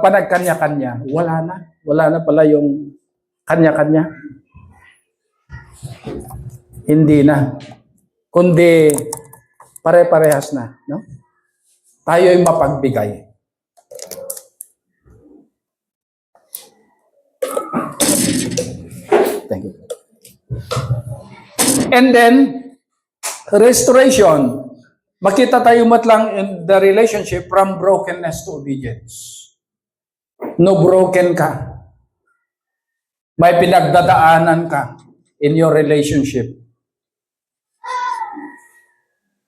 panagkanya-kanya. Wala na pala yung kanya-kanya. Hindi na. Kundi pare-parehas na, no? Tayo'y mapagbigay. Thank you. And then restoration. Makita tayo matlang in the relationship from brokenness to obedience. No, broken ka. May pinagdadaanan ka in your relationship.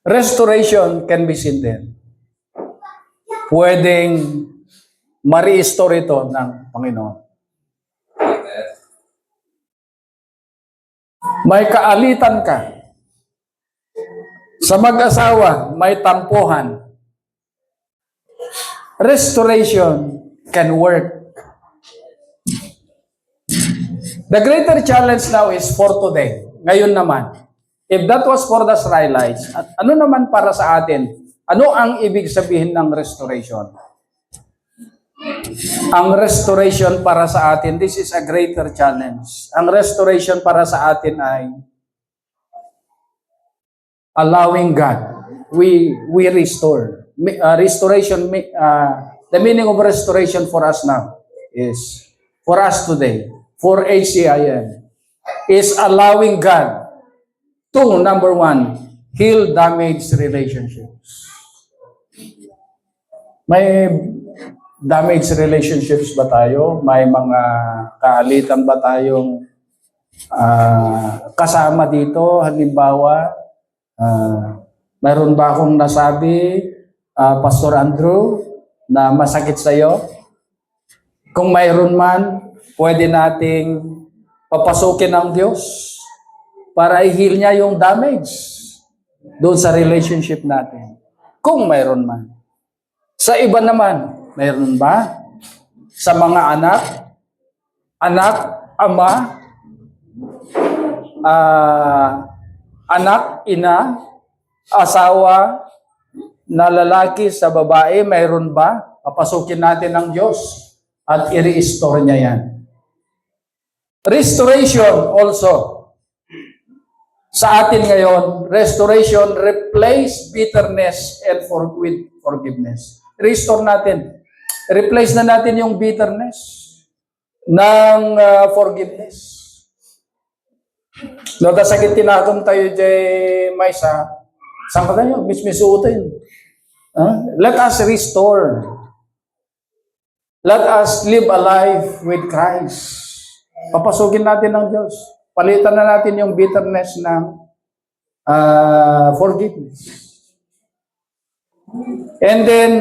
Restoration can be seen there. Pwedeng ma-restore ito ng Panginoon. May kaalitan ka. Sa mag-asawa, may tampuhan. Restoration can work. The greater challenge now is for today. Ngayon naman. If that was for the Israelites, ano naman para sa atin? Ano ang ibig sabihin ng restoration? Ang restoration para sa atin, this is a greater challenge. Ang restoration para sa atin ay allowing God. We restore. Restoration, the meaning of restoration for us now is, for us today, for HCIM, is allowing God to, number one, heal damaged relationships. May damaged relationships ba tayo? May mga kaalitan ba tayong kasama dito? Halimbawa, mayroon ba akong nasabi, Pastor Andrew, na masakit sa'yo? Kung mayroon man, pwede nating papasukin ng Diyos para i-heal niya yung damage doon sa relationship natin. Kung mayroon man. Sa iba naman, mayroon ba? Sa mga anak, ama, anak, ina, asawa, na lalaki sa babae, mayroon ba? Papasukin natin ng Diyos at i-restore niya yan. Restoration also sa atin ngayon, restoration, replace bitterness and with forgiveness. Restore natin. Replace na natin yung bitterness ng forgiveness. No, da sakit tinatom tayo jay Maysa. Saan ka tayo? Mismisuotin. Let us restore. Let us live a life with Christ. Papasukin natin ng Diyos. Palitan na natin yung bitterness ng forgiveness. And then,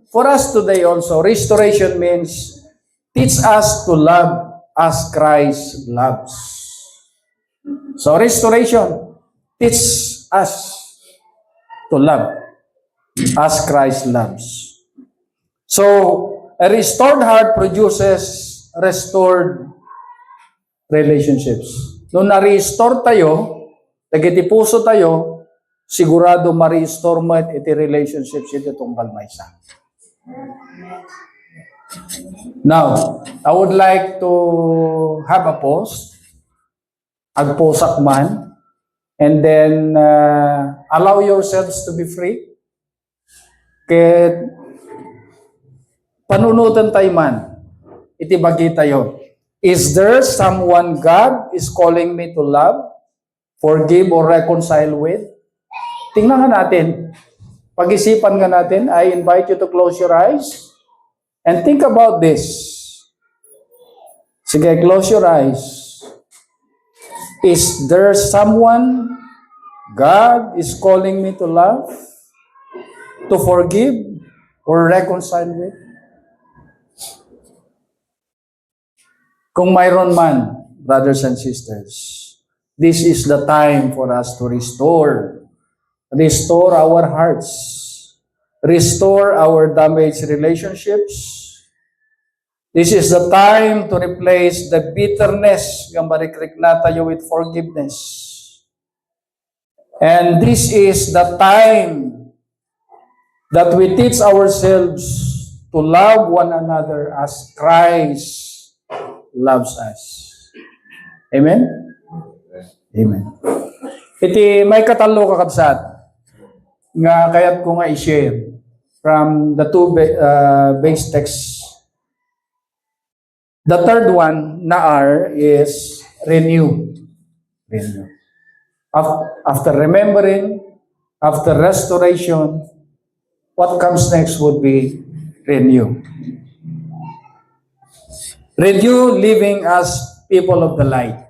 for us today also, restoration means teach us to love as Christ loves. So, restoration, teach us to love as Christ loves. So, a restored heart produces restored relationships. Nung na-restore tayo, nagitipuso tayo, sigurado ma-restore mo iti relationships ito tungkal maysa. Now, I would like to have a pause, agposak man, and then allow yourselves to be free. Kaya panunutan tayo man, itibagi tayo. Is there someone God is calling me to love, forgive, or reconcile with? Tingnan nga natin. Pag-isipan nga natin, I invite you to close your eyes and think about this. Sige, close your eyes. Is there someone God is calling me to love, to forgive, or reconcile with? Kung mayroon man, brothers and sisters, this is the time for us to restore our hearts, restore our damaged relationships. This is the time to replace the bitterness nga marikrik na tayo with forgiveness. And this is the time that we teach ourselves to love one another as Christ loves us. Amen? Amen. Iti may katalo kakabsat nga kayat ko nga i-share from the two base texts. The third one na R is renew. Renew. After remembering, after restoration, what comes next would be renew. Renew living as people of the light.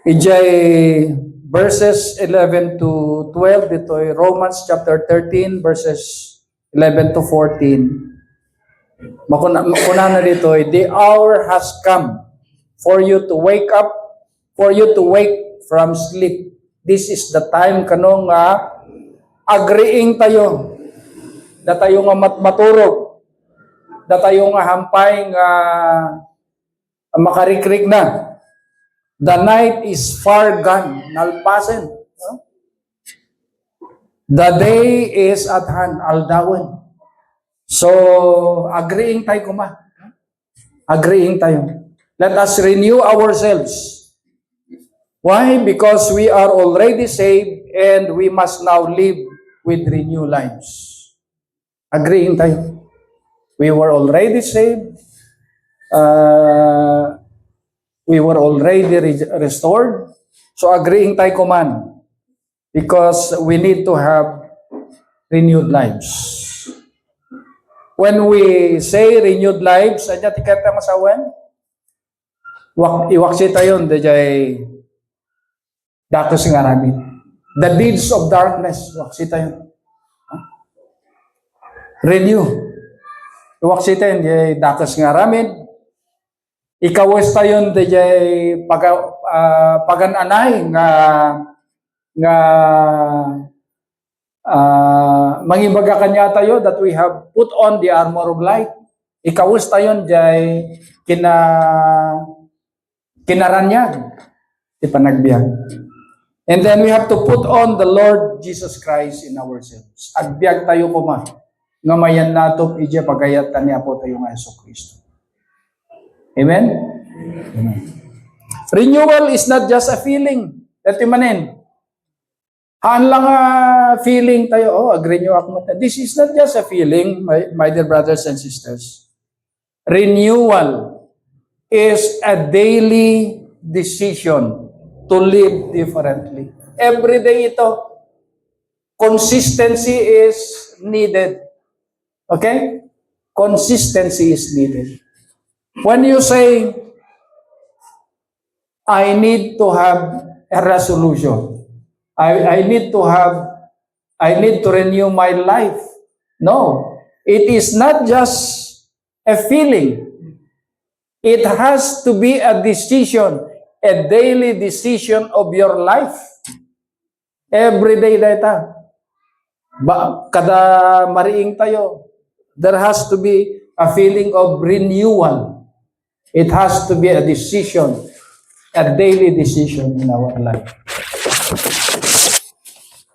Ijay verses 11 to 12, dito ay Romans chapter 13 verses 11 to 14. Makuna na dito ay, the hour has come for you to wake up, for you to wake from sleep. This is the time kanong agreeing tayo, da tayo nga maturog, da tayo nga hampay nga makarikrik na. The night is far gone, nalpasen. The day is at hand, aldawan. So, agreeing tayo kuma. Agreeing tayo. Let us renew ourselves. Why? Because we are already saved and we must now live with renewed lives. Agreeing tayo. We were already saved. We were already restored. So, agreeing tayo kuman. Because we need to have renewed lives. When we say renewed lives, anya tikat ta masawan? Iwaksi tayo, dajay datos nga namin. The deeds of darkness, waksi tayo. Renew. Iwaksi tayo, dajay datos nga namin. Ikawas tayo, dajay pagananay nga mangibaga kanya tayo that we have put on the armor of light. Ikawus tayo jay kinaranyag ti panagbiag. And then we have to put on the Lord Jesus Christ in ourselves. Agbiag tayo kuma nga mayan natop ije pagayatan ni Apo tayo nga Jesucristo. Amen? Amen. Renewal is not just a feeling. Ito manin. Haan lang feeling tayo, agree ako. This is not just a feeling, my dear brothers and sisters. Renewal is a daily decision to live differently. Every day ito. Consistency is needed. Okay? Consistency is needed. When you say, I need to have a resolution. I need to renew my life. No. It is not just a feeling. It has to be a decision, a daily decision of your life. Every day data. Kada mariing tayo, there has to be a feeling of renewal. It has to be a decision, a daily decision in our life.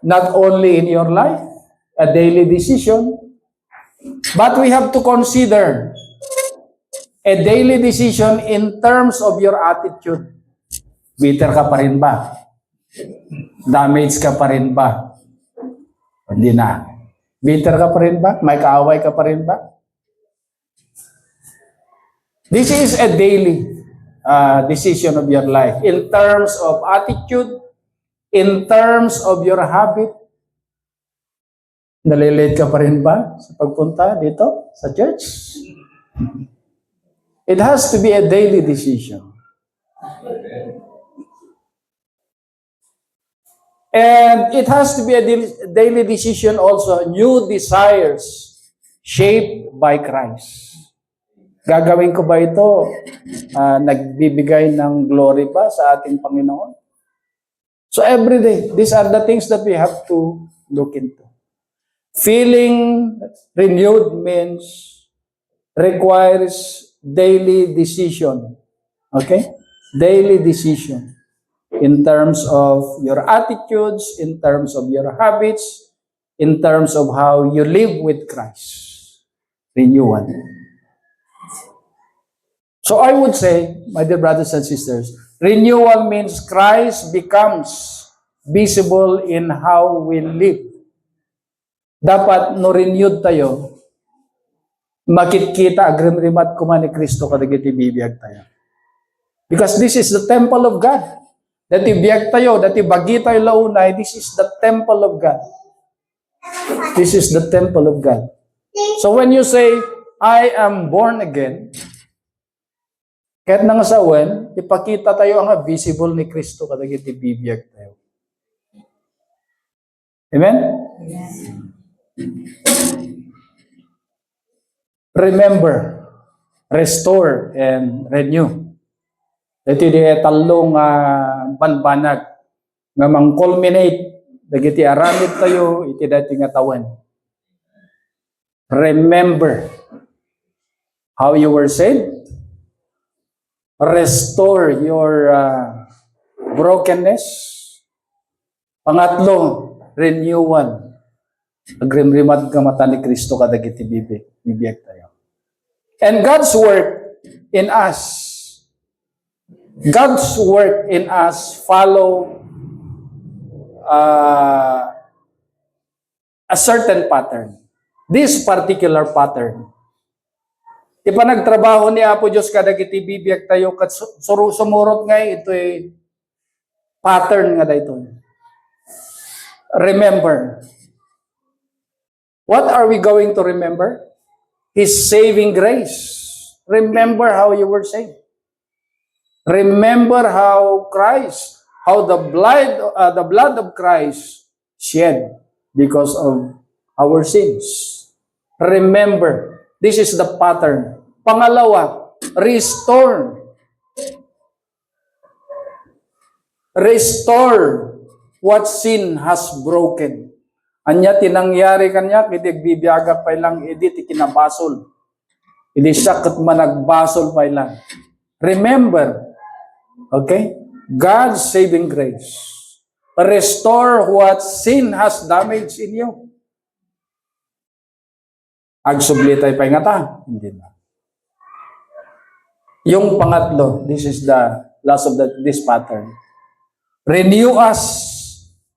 Not only in your life, a daily decision, but we have to consider a daily decision in terms of your attitude. Bitter ka pa rin ba? Damage ka pa rin ba? Hindi na. Bitter ka pa rin ba? May kaaway ka pa rin ba? This is a daily decision of your life in terms of attitude, in terms of your habit. Nalilate ka pa rin ba sa pagpunta dito sa church? It has to be a daily decision. And it has to be a daily decision also, new desires shaped by Christ. Gagawin ko ba ito? Nagbibigay ng glory ba sa ating Panginoon? So every day, these are the things that we have to look into. Feeling renewed means requires daily decision. Okay? Daily decision. In terms of your attitudes, in terms of your habits, in terms of how you live with Christ. Renewal. So I would say, my dear brothers and sisters, renewal means Christ becomes visible in how we live. Dapat no renewed tayo, makikita agrimrimat kuma ni Kristo kadagiti bibiyag tayo. Because this is the temple of God. Dati biyag tayo, dati bagi tayo launay, this is the temple of God. This is the temple of God. So when you say, I am born again, kahit nang asawan, ipakita tayo ang visible ni Kristo kadagiti bibiyag tayo. Amen? Yes. Remember, restore, and renew. Ito di talong banbanag nga mang-culminate dagiti aramid tayo iti dati nga tawan. Remember how you were saved. Restore your brokenness. Pangatlo, renewal. Agrimrimad ka mata ni Kristo kadagiti bibiyag tayo. And God's work in us. God's work in us follow a certain pattern. This particular pattern. Ipa nagtrabaho ni Apo Diyos kadagiti bibiyag tayo kat sumurot nga ito ay pattern nga dito. Remember. What are we going to remember? His saving grace. Remember how you were saved. Remember how the blood of Christ shed because of our sins. Remember, this is the pattern. Pangalawa, restore. Restore what sin has broken. Anya tinangyari kanya, kitig bibiyagak pa lang, edit ikinabasol. Idi sakit managbasol pa lang. Remember, okay? God's saving grace. Restore what sin has damaged in you. Agsubli tayo pa nga ta? Hindi na. Yung pangatlo, this is the last of this pattern. Renew us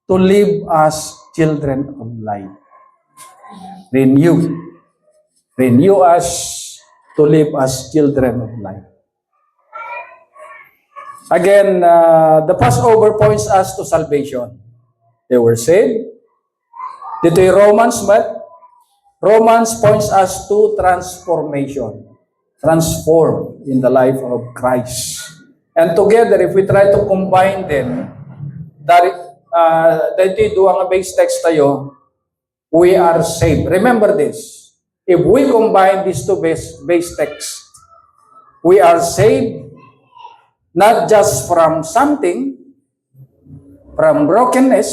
to live as children of light. Renew. Renew us to live as children of light. Again, the Passover points us to salvation. They were saved. Dito yung Romans, but Romans points us to transformation. Transform in the life of Christ. And together, if we try to combine them, dito yung base text tayo, we are saved. Remember this. If we combine these two base texts, we are saved not just from something, from brokenness,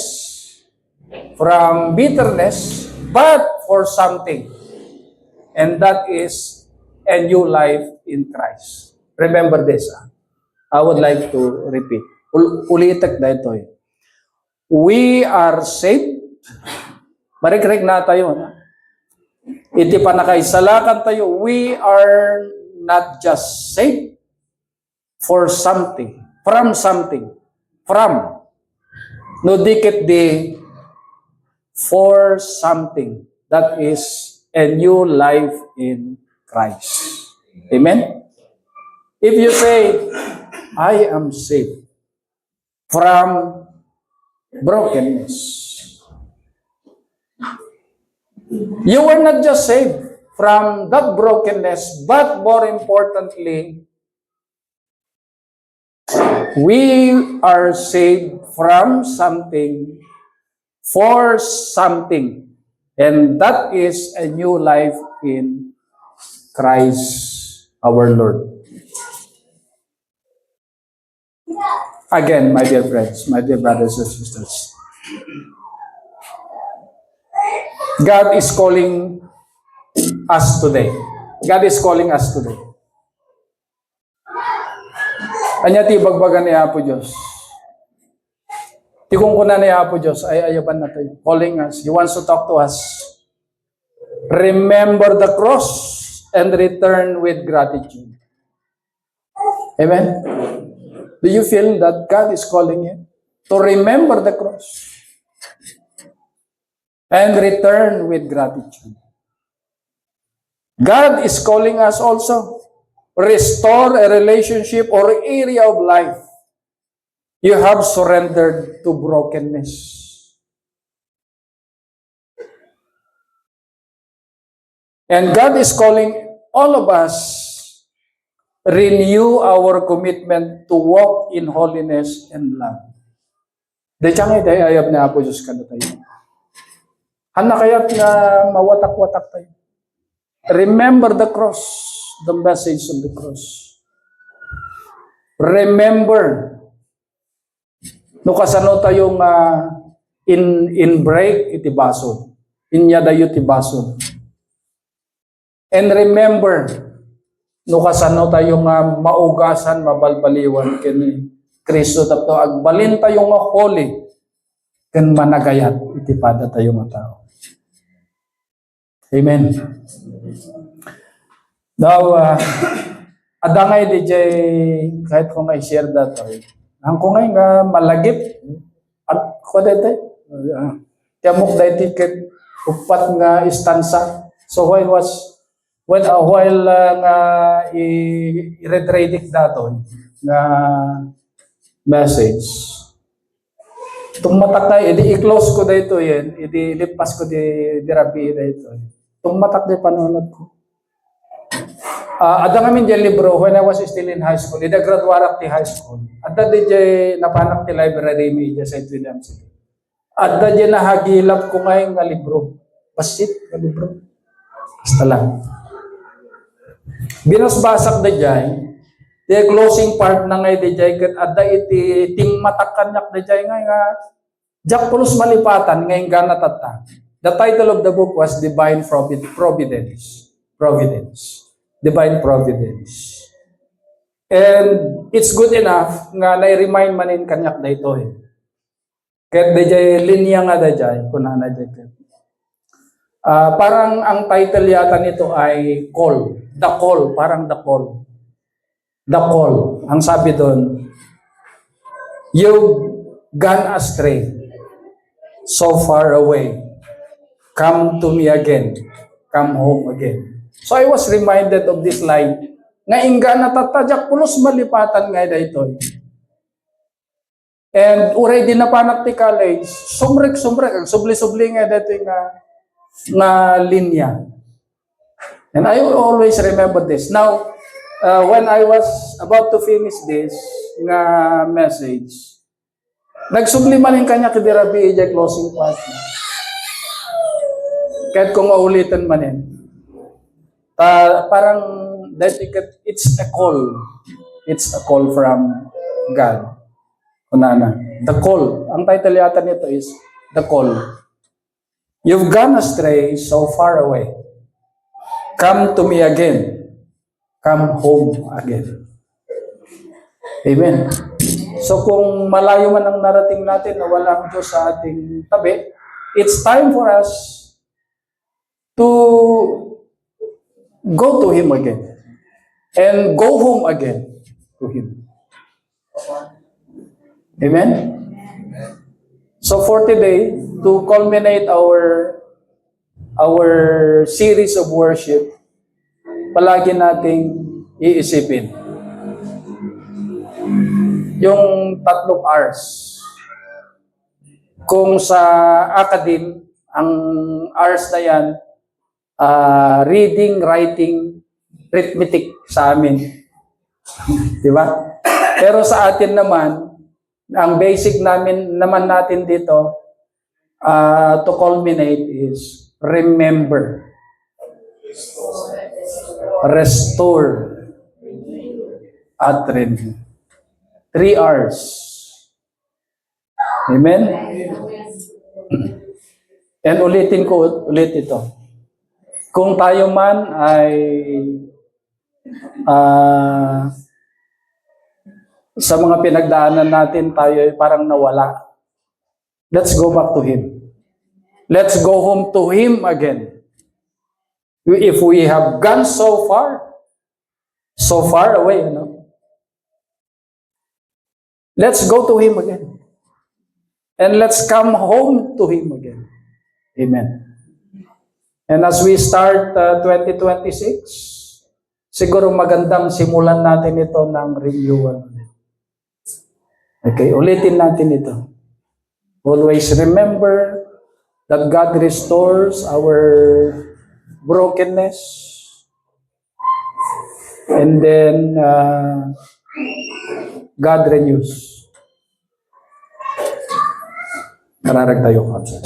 from bitterness, but for something. And that is a new life in Christ. Remember this. I would like to repeat. Ulitek na ito. We are saved. Marikrek na tayo. Iti pa nakaisalakan tayo. We are not just saved for something. From something. From. No dikit di for something. That is a new life in Christ. Amen? If you say, I am saved from brokenness. You were not just saved from that brokenness, but more importantly, we are saved from something for something. And that is a new life in Christ our Lord. Again, my dear friends, my dear brothers and sisters, God is calling us today. God is calling us today. Anya ti bagbagan ni Apo Diyos. Ti kung kuna ni Apo Diyos ay ayaban na tayo. Calling us. He wants to talk to us. Remember the cross and return with gratitude. Amen? Do you feel that God is calling you to remember the cross and return with gratitude? God is calling us also. Restore a relationship or area of life you have surrendered to brokenness. And God is calling all of us renew our commitment to walk in holiness and love. Dahil tayo ayab na po Diyos ka na tayo. Hana kaya't na mawatak-watak tayo. Remember the cross, the message of the cross. Remember, no kasano tayong in break, iti basod. Inya dayo ti basod. And remember, no kasano tayong maugasan, mabalbaliwan, ken Kristo tapto agbalin tayong holy, ken managayat, itipada tayong tao. Amen. Now, adangay DJ, kahit kung ay share dato, ang kung ay nga malagip, at ko dito, tiamok dito ket upat nga istansa. So while nga i-read dato nga message, tumatak tayo, i-close ko dito yan, i-lipas ko di rabi dito. Tumatak di panunod ko. Ada ngamin dyan libro, when I was still in high school, ida graduarak ti high school. Ada di dyan napanak ti library media sa St. William City. Ada dyan nahagilap ko ngayon nga libro. Basit nga libro. Basta lang. Binasbasak da dyan, the closing part na ngay da dyan, kat ada iti tingmatakanyak da dyan nga jak pulos malipatan ngayon gana tata. The title of the book was Divine Providence. Divine Providence. And it's good enough nga na-remind manin kanyak da ito eh. Kahit da dyan, linya nga da dyan, kunana dyan. Parang ang title yata nito ay Call. The Call, parang The Call. The Call. Ang sabi doon, You've gone astray, so far away. Come to me again. Come home again. So I was reminded of this line. Nga ingga natatadyak pulos malipatan nga daytoy. And uray din na panak ti college, sumrek, ang subli-subli nga daytoy nga linya. And I will always remember this. Now, when I was about to finish this nga message, nagsubli man yung kanya kidira BJ closing part na. Kahit kung maulitan man yan. Parang it's a call. It's a call from God. Kunana. The call. Ang title yata nito is The Call. You've gone astray so far away. Come to me again. Come home again. Amen. So kung malayo man ang narating natin na wala ang Diyos sa ating tabi, it's time for us to go to Him again and go home again to Him. Amen? So for today, to culminate our series of worship, palagi nating iisipin yung 3 R's. Kung sa academe, ang R's na yan, reading, writing, arithmetic sa amin. Di ba? Pero sa atin naman, ang basic natin dito, to culminate is remember, restore, at renew. 3 R's. Amen? And ulitin ko ulit ito. Kung tayo man ay sa mga pinagdaanan natin, tayo ay parang nawala. Let's go back to Him. Let's go home to Him again. If we have gone so far away, let's go to Him again. And let's come home to Him again. Amen. And as we start 2026, siguro magandang simulan natin ito ng renewal. Okay, ulitin natin ito. Always remember that God restores our brokenness. And then God renews. Kararag tayo, Father.